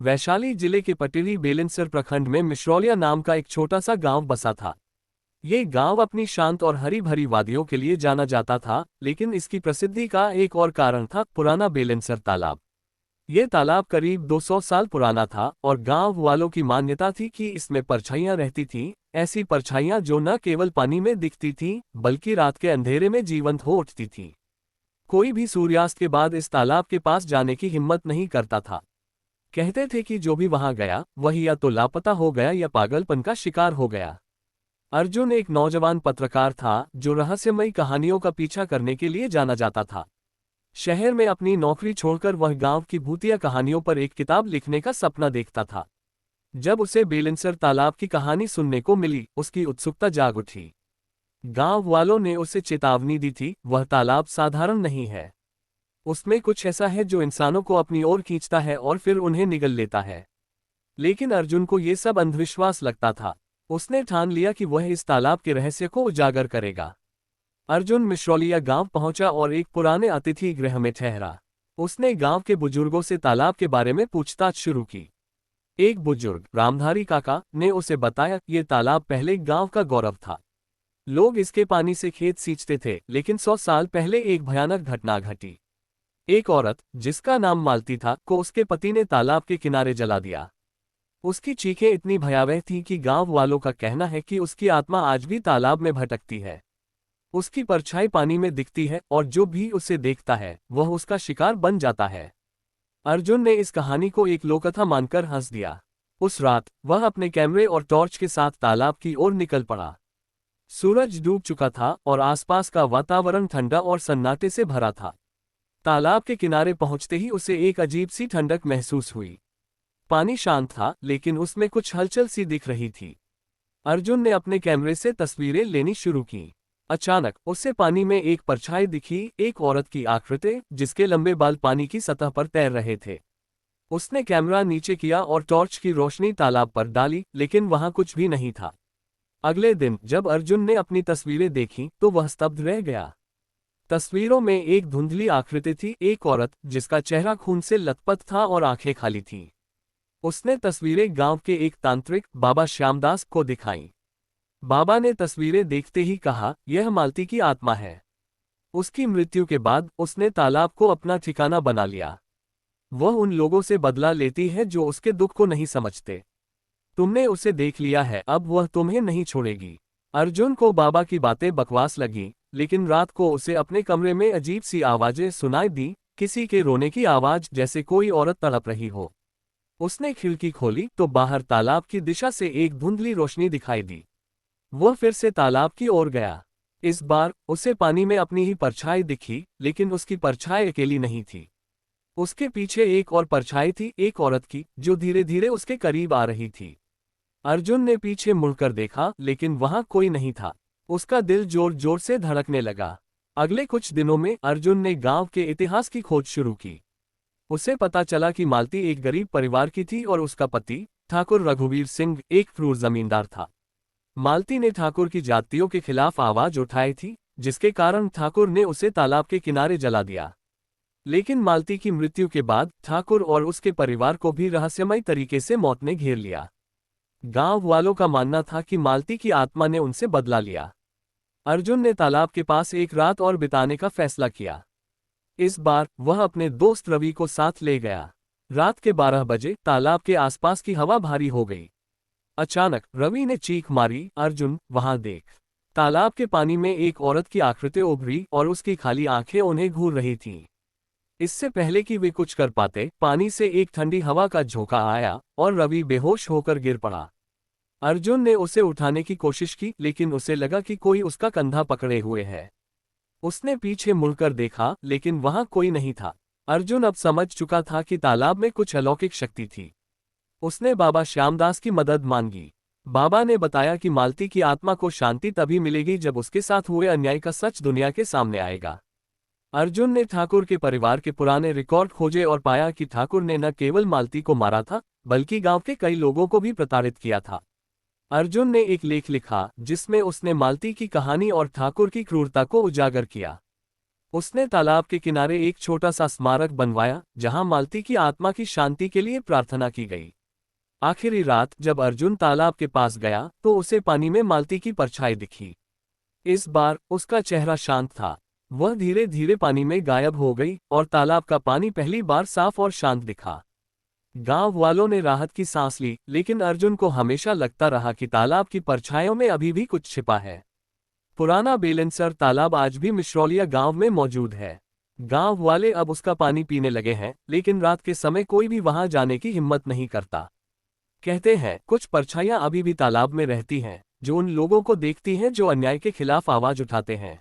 वैशाली जिले के पटेरी बेलनसर प्रखंड में मिश्रौलिया नाम का एक छोटा सा गांव बसा था। ये गांव अपनी शांत और हरी भरी वादियों के लिए जाना जाता था, लेकिन इसकी प्रसिद्धि का एक और कारण था पुराना बेलनसर तालाब। ये तालाब करीब 200 साल पुराना था और गांव वालों की मान्यता थी कि इसमें परछाइयां रहती थीं, ऐसी परछाइयां जो न केवल पानी में दिखती थीं, बल्कि रात के अंधेरे में जीवंत हो उठती थीं। कोई भी सूर्यास्त के बाद इस तालाब के पास जाने की हिम्मत नहीं करता था। कहते थे कि जो भी वहां गया वही या तो लापता हो गया या पागलपन का शिकार हो गया। अर्जुन एक नौजवान पत्रकार था जो रहस्यमयी कहानियों का पीछा करने के लिए जाना जाता था। शहर में अपनी नौकरी छोड़कर वह गांव की भूतिया कहानियों पर एक किताब लिखने का सपना देखता था। जब उसे बेलनसर तालाब की कहानी सुनने को मिली, उसकी उत्सुकता जाग उठी। गांव वालों ने उसे चेतावनी दी थी, वह तालाब साधारण नहीं है। उसमें कुछ ऐसा है जो इंसानों को अपनी ओर खींचता है और फिर उन्हें निगल लेता है। लेकिन अर्जुन को ये सब अंधविश्वास लगता था। उसने ठान लिया कि वह इस तालाब के रहस्य को उजागर करेगा। अर्जुन मिश्रौलिया गांव पहुंचा और एक पुराने अतिथि गृह में ठहरा। उसने गांव के बुजुर्गों से तालाब के बारे में पूछताछ शुरू की। एक बुजुर्ग, रामधारी काका, ने उसे बताया कि ये तालाब पहले गांव का गौरव था। लोग इसके पानी से खेत सींचते थे, लेकिन 100 साल पहले एक भयानक घटना घटी। एक औरत, जिसका नाम मालती था, को उसके पति ने तालाब के किनारे जला दिया। उसकी चीखें इतनी भयावह थीं कि गांव वालों का कहना है कि उसकी आत्मा आज भी तालाब में भटकती है। उसकी परछाई पानी में दिखती है और जो भी उसे देखता है वह उसका शिकार बन जाता है। अर्जुन ने इस कहानी को एक लोककथा मानकर हंस दिया। उस रात वह अपने कैमरे और टॉर्च के साथ तालाब की ओर निकल पड़ा। सूरज डूब चुका था और आसपास का वातावरण ठंडा और सन्नाटे से भरा था। तालाब के किनारे पहुंचते ही उसे एक अजीब सी ठंडक महसूस हुई। पानी शांत था, लेकिन उसमें कुछ हलचल सी दिख रही थी। अर्जुन ने अपने कैमरे से तस्वीरें लेनी शुरू की। अचानक उसे पानी में एक परछाई दिखी, एक औरत की आकृति, जिसके लंबे बाल पानी की सतह पर तैर रहे थे। उसने कैमरा नीचे किया और टॉर्च की रोशनी तालाब पर डाली, लेकिन वहां कुछ भी नहीं था। अगले दिन जब अर्जुन ने अपनी तस्वीरें देखीं, तो वह स्तब्ध रह गया। तस्वीरों में एक धुंधली आकृति थी, एक औरत जिसका चेहरा खून से लथपथ था और आंखें खाली थीं। उसने तस्वीरें गांव के एक तांत्रिक, बाबा श्यामदास, को दिखाईं। बाबा ने तस्वीरें देखते ही कहा, यह मालती की आत्मा है। उसकी मृत्यु के बाद उसने तालाब को अपना ठिकाना बना लिया। वह उन लोगों से बदला लेती है जो उसके दुख को नहीं समझते। तुमने उसे देख लिया है, अब वह तुम्हें नहीं छोड़ेगी। अर्जुन को बाबा की बातें बकवास लगी, लेकिन रात को उसे अपने कमरे में अजीब सी आवाजें सुनाई दी, किसी के रोने की आवाज, जैसे कोई औरत तड़प रही हो। उसने खिड़की खोली तो बाहर तालाब की दिशा से एक धुंधली रोशनी दिखाई दी। वह फिर से तालाब की ओर गया। इस बार उसे पानी में अपनी ही परछाई दिखी, लेकिन उसकी परछाई अकेली नहीं थी। उसके पीछे एक और परछाई थी, एक औरत की, जो धीरे धीरे उसके करीब आ रही थी। अर्जुन ने पीछे मुड़कर देखा, लेकिन वहां कोई नहीं था। उसका दिल जोर जोर से धड़कने लगा। अगले कुछ दिनों में अर्जुन ने गांव के इतिहास की खोज शुरू की। उसे पता चला कि मालती एक गरीब परिवार की थी और उसका पति, ठाकुर रघुवीर सिंह, एक क्रूर जमींदार था। मालती ने ठाकुर की जातियों के खिलाफ आवाज उठाई थी, जिसके कारण ठाकुर ने उसे तालाब के किनारे जला दिया। लेकिन मालती की मृत्यु के बाद ठाकुर और उसके परिवार को भी रहस्यमय तरीके से मौत ने घेर लिया। गांव वालों का मानना था कि मालती की आत्मा ने उनसे बदला लिया। अर्जुन ने तालाब के पास एक रात और बिताने का फैसला किया। इस बार वह अपने दोस्त रवि को साथ ले गया। रात के 12 बजे तालाब के आसपास की हवा भारी हो गई। अचानक रवि ने चीख मारी, अर्जुन, वहां देख। तालाब के पानी में एक औरत की आकृति उभरी और उसकी खाली आंखें उन्हें घूर रही थीं। इससे पहले कि वे कुछ कर पाते, पानी से एक ठंडी हवा का झोंका आया और रवि बेहोश होकर गिर पड़ा। अर्जुन ने उसे उठाने की कोशिश की, लेकिन उसे लगा कि कोई उसका कंधा पकड़े हुए है। उसने पीछे मुड़कर देखा, लेकिन वहां कोई नहीं था। अर्जुन अब समझ चुका था कि तालाब में कुछ अलौकिक शक्ति थी। उसने बाबा श्यामदास की मदद मांगी। बाबा ने बताया कि मालती की आत्मा को शांति तभी मिलेगी जब उसके साथ हुए अन्याय का सच दुनिया के सामने आएगा। अर्जुन ने ठाकुर के परिवार के पुराने रिकॉर्ड खोजे और पाया कि ठाकुर ने न केवल मालती को मारा था, बल्कि गांव के कई लोगों को भी प्रताड़ित किया था। अर्जुन ने एक लेख लिखा जिसमें उसने मालती की कहानी और ठाकुर की क्रूरता को उजागर किया। उसने तालाब के किनारे एक छोटा सा स्मारक बनवाया जहां मालती की आत्मा की शांति के लिए प्रार्थना की गई। आखिरी रात जब अर्जुन तालाब के पास गया तो उसे पानी में मालती की परछाई दिखी। इस बार उसका चेहरा शांत था। वह धीरे धीरे पानी में गायब हो गई और तालाब का पानी पहली बार साफ और शांत दिखा। गांव वालों ने राहत की सांस ली, लेकिन अर्जुन को हमेशा लगता रहा कि तालाब की परछाइयों में अभी भी कुछ छिपा है। पुराना बेलेंसर तालाब आज भी मिश्रौलिया गांव में मौजूद है। गांव वाले अब उसका पानी पीने लगे हैं, लेकिन रात के समय कोई भी वहां जाने की हिम्मत नहीं करता। कहते हैं कुछ परछाइयां अभी भी तालाब में रहती हैं, जो उन लोगों को देखती हैं जो अन्याय के खिलाफ आवाज उठाते हैं।